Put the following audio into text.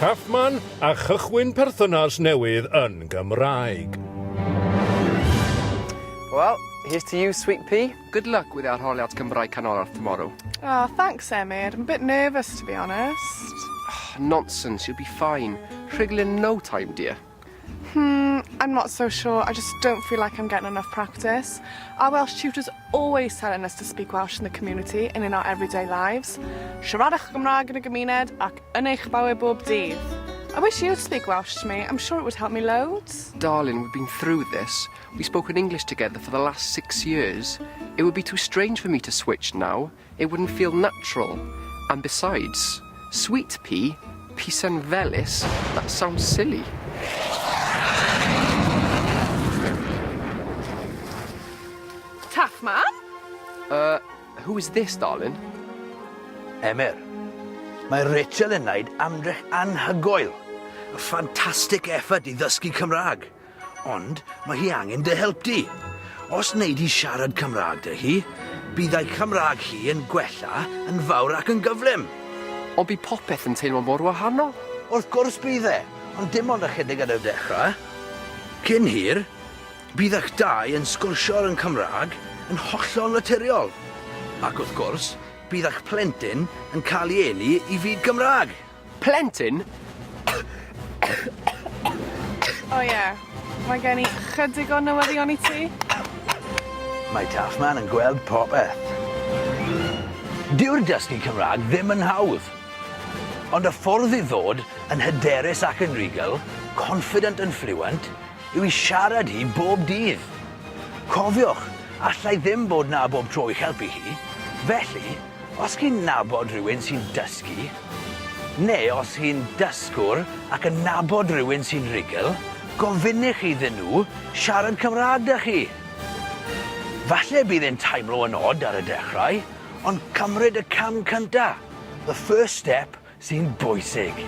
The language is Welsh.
TaffMan a chychwyn perthynas newydd yn Gymraeg. Well, here's to you, Sweet Pea. Good luck with our arholiad Cymraeg canolorth tomorrow. Oh, thanks, Emyr. I'm a bit nervous, to be honest. Nonsense, you'll be fine. Rhugl in no time, dear. I'm not so sure. I just don't feel like I'm getting enough practice. Our Welsh tutors always telling us to speak Welsh in the community and in our everyday lives. Siaradwch Gymraeg yn y gymuned ac yn eich bywyd bob dydd. I wish you'd speak Welsh to me. I'm sure it would help me loads. Darling, we've been through this. We've spoken English together for the last 6 years. It would be too strange for me to switch now. It wouldn't feel natural. And besides, Sweet Pea, Pis and Velis, that sounds silly. TaffMan? Who is this, darling? Emyr, mae Rachel yn wneud amdrech anhygoel. A ffantastig effort i ddysgu Cymraeg. Ond mae hi angen dy help di. Os wneud i siarad Cymraeg dy hi, bydd ei Cymraeg hi yn gwella, yn fawr ac yn gyflym. Ond bydd popeth yn teimlo mor wahanol. Wrth gwrs bydd e, ond dim ond ychydig ar y dechrau. Cyn hir, bydd eich dau yn sgwrsio yn Cymraeg yn hollol naturiol. Ac wrth gwrs, bydd eich plentyn yn cael ei eni i fyd Gymraeg. Plentyn? Oh yeah. Mae gen i chydig o newyddion i ti. Mae TaffMan yn gweld popeth. Dyw'r dysgu Cymraeg ddim yn hawdd. Ond y ffordd i ddod yn hyderus ac yn rigel, confident and fluent, yw i siarad hi bob dydd. Cofiwch, allai ddim bod na bob tro i'ch helpu hi. Felly, os chi'n nabod rhywun sy'n dysgu, neu os chi'n dysgwr ac yn nabod rhywun sy'n rigel, gofynnwch iddyn nhw siarad Cymraeg â chi. Falle bydd e'n teimlo yn od ar y dechrau, ond cymryd y cam cyntaf. The first step sy'n bwysig.